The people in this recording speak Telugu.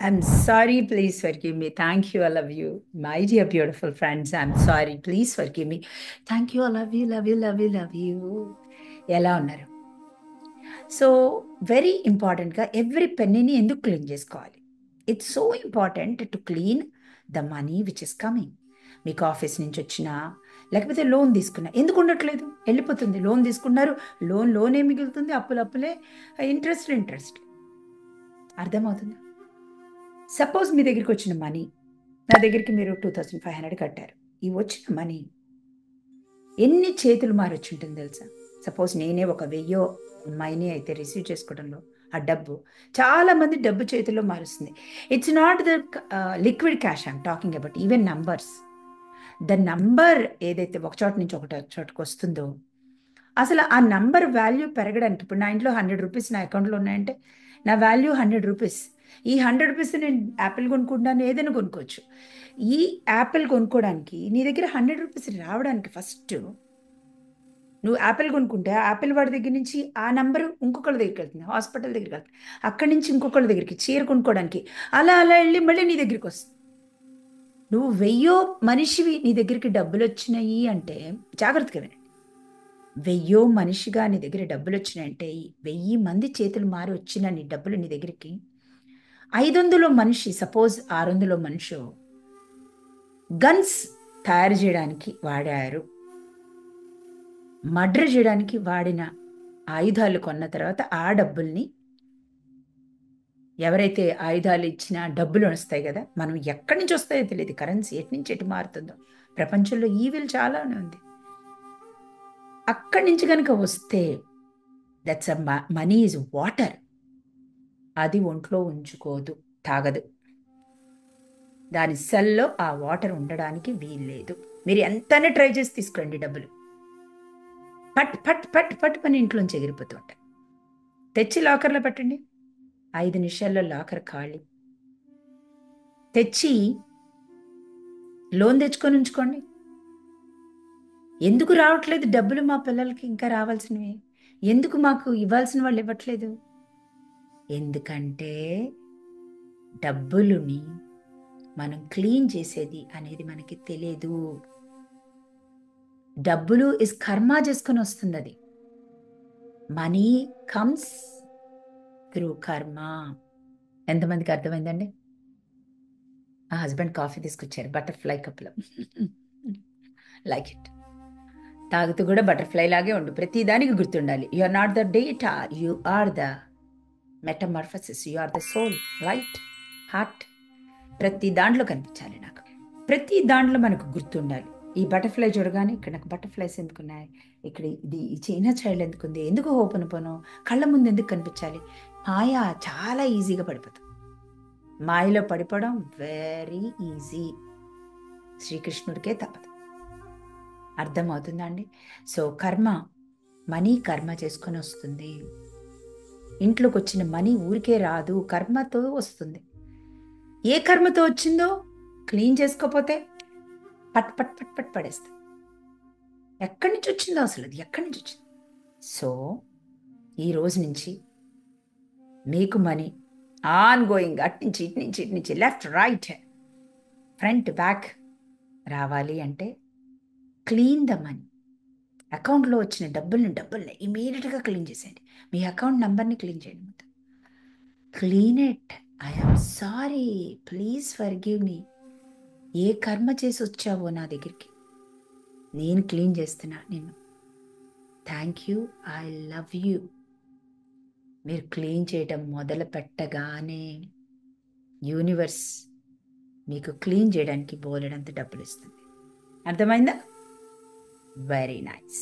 I'm sorry, please forgive me. Thank you, I love you. My dear beautiful friends, I'm sorry, please forgive me. Thank you, I love you, love you, love you, love you. ఎలా ఉన్నారు? సో వెరీ ఇంపార్టెంట్గా ఎవ్రీ పెన్నీని ఎందుకు క్లీన్ చేసుకోవాలి? It's so important to clean the money which is coming. మీకు ఆఫీస్ నుంచి వచ్చినా లేకపోతే లోన్ తీసుకున్నా ఎందుకు ఉండట్లేదు? వెళ్ళిపోతుంది. లోన్ తీసుకున్నారు, లోనే మిగులుతుంది, అప్పులే, ఇంట్రెస్ట్. అర్థమవుతుందా? సపోజ్ మీ దగ్గరికి వచ్చిన మనీ, నా దగ్గరికి మీరు 2500 కట్టారు. ఈ వచ్చిన మనీ ఎన్ని చేతులు మారొచ్చి ఉంటుంది తెలుసా? సపోజ్ నేనే ఒక 1000 అమ్మాయిని అయితే రిసీవ్ చేసుకోవడంలో ఆ డబ్బు చాలా మంది డబ్బు చేతుల్లో మారుస్తుంది. It's not the liquid cash I'm talking about, even numbers. The number ఏదైతే ఒక చోట నుంచి ఒక చోటకు వస్తుందో, అసలు ఆ నంబర్ వాల్యూ పెరగడానికి, ఇప్పుడు నా ఇంట్లో 100 రూపీస్ నా అకౌంట్లో ఉన్నాయంటే నా వాల్యూ 100 రూపీస్. ఈ 100 రూపీస్ నేను యాపిల్ కొనుక్కుంటాను, ఏదైనా కొనుక్కోవచ్చు. ఈ యాపిల్ కొనుక్కోవడానికి నీ దగ్గర 100 రూపీస్ రావడానికి ఫస్ట్ నువ్వు యాపిల్ కొనుక్కుంటే ఆ యాపిల్ వాడి దగ్గర నుంచి ఆ నంబరు ఇంకొకళ్ళ దగ్గరికి వెళ్తుంది, హాస్పిటల్ దగ్గరికి వెళ్తుంది, అక్కడి నుంచి ఇంకొకళ్ళ దగ్గరికి చీర కొనుక్కోవడానికి, అలా వెళ్ళి మళ్ళీ నీ దగ్గరికి వస్తుంది. నువ్వు 1000 మనిషివి, నీ దగ్గరికి డబ్బులు వచ్చినాయి అంటే జాగ్రత్తగా వినండి. 1000 మనిషిగా నీ దగ్గర డబ్బులు వచ్చినాయంటే 1000 మంది చేతులు మారి వచ్చిన నీ డబ్బులు నీ దగ్గరికి 500 మనిషి, సపోజ్ 600 మనిషి గన్స్ తయారు చేయడానికి వాడారు, మర్డర్ చేయడానికి వాడిన ఆయుధాలు కొన్న తర్వాత ఆ డబ్బుల్ని, ఎవరైతే ఆయుధాలు ఇచ్చిన డబ్బులు వస్తాయి కదా, మనం ఎక్కడి నుంచి వస్తాయో తెలియదు, కరెన్సీ ఎటు నుంచి ఎటు మారుతుందో, ప్రపంచంలో ఈవిల్ చాలానే ఉంది. అక్కడి నుంచి కనుక వస్తే దట్స్ మనీ ఈజ్ వాటర్. అది ఒంట్లో ఉంచుకోదు, తాగదు. దాని సెల్లో ఆ వాటర్ ఉండడానికి వీల్లేదు. మీరు ఎంతనే ట్రై చేసి తీసుకురండి డబ్బులు, పట్ పట్ పట్ పట్ పని ఇంట్లోంచి ఎగిరిపోతూ ఉంటాయి. తెచ్చి లాకర్లో పెట్టండి, 5 నిమిషాల్లో లాకర్ ఖాళీ. తెచ్చి లోన్ తెచ్చుకొని ఉంచుకోండి. ఎందుకు రావట్లేదు డబ్బులు మా పిల్లలకి ఇంకా రావాల్సినవి? ఎందుకు మాకు ఇవ్వాల్సిన వాళ్ళు ఇవ్వట్లేదు? ఎందుకంటే డబ్బులుని మనం క్లీన్ చేసేది అనేది మనకి తెలియదు. డబ్బులు ఇస్ కర్మ చేసుకొని వస్తుంది. అది మనీ కమ్స్ త్రూ కర్మ. ఎంతమందికి అర్థమైందండి? ఆ హస్బెండ్ కాఫీ తీసుకొచ్చారు బటర్ఫ్లై కప్లో. Like it. తాగుతూ కూడా బటర్ఫ్లై లాగే ఉండు, ప్రతి దానికి గుర్తుండాలి. You are not the data, you are the metamorphosis, you are the soul, light, heart. ప్రతి దాంట్లో కనిపించాలి నాకు, ప్రతి దాంట్లో మనకు గుర్తుండాలి. ఈ బటర్ఫ్లై చూడగానే ఇక్కడ నాకు బటర్ఫ్లైస్ ఎందుకున్నాయి, ఇక్కడ ఇది ఈ చైనా చైల్డ్ ఎందుకుంది, ఎందుకు ఓపెన్ పోను, కళ్ళ ముందు ఎందుకు కనిపించాలి? మాయ చాలా ఈజీగా పడిపోతాం. మాయలో పడిపోవడం వెరీ ఈజీ, శ్రీకృష్ణుడికే తప్పదు. అర్థమవుతుందా అండి? సో కర్మ, మనీ కర్మ చేసుకొని వస్తుంది. ఇంట్లోకి వచ్చిన మనీ ఊరికే రాదు, కర్మతో వస్తుంది. ఏ కర్మతో వచ్చిందో క్లీన్ చేసుకోపోతే పట్ పట్ పట్ పట్ పడేస్తుంది. ఎక్కడి నుంచి వచ్చిందో అసలు, అది ఎక్కడి నుంచి వచ్చింది? సో ఈ రోజు నుంచి మీకు మనీ ఆన్ గోయింగ్, అట్నుంచి ఇటు నుంచి లెఫ్ట్ రైట్ ఫ్రంట్ బ్యాక్ రావాలి అంటే క్లీన్ ద మనీ. అకౌంట్లో వచ్చిన డబ్బుల్ని ఇమీడియట్గా క్లీన్ చేసేయండి. మీ అకౌంట్ నంబర్ని క్లీన్ చేయండి మొత్తం. Clean it. I'm sorry, please forgive me. ఏ కర్మ చేసి వచ్చావో నా దగ్గరికి, నేను క్లీన్ చేస్తున్నా నేను. Thank you, I love you. మీరు క్లీన్ చేయటం మొదలు పెట్టగానే యూనివర్స్ మీకు క్లీన్ చేయడానికి బోలెడంత డబ్బులు ఇస్తుంది. అర్థమైందా? Very nice.